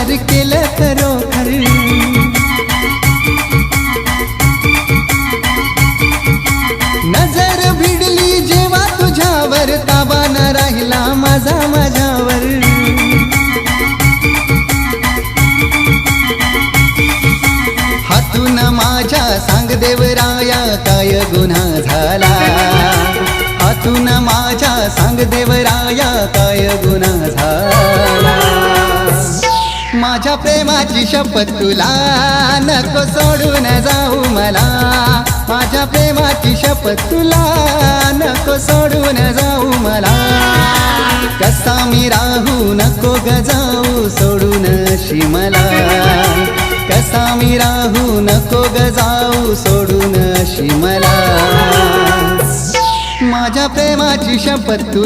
तुझ्यावर केलं खरोखर. नजर भिडली जेव्हा तुझ्यावर, ताबा न राहिला माझा माझ्यावर. हातून माझ्या सांग देवराया काय गुन्हा झाला. हातून माझ्या सांग देवराया काय गुन्हा झाला. माझ्या प्रेमाची शपथ तुला नको सोडून जाऊ मला. माझ्या प्रेमाची शपथ तुला नको सोडून जाऊ मला. कसा मी राहू नको ग जाऊ सोडून शिमला. कसा मी राहू नको ग जाऊ सोडून शिमला. माझ्या प्रेमाची शपथ तुला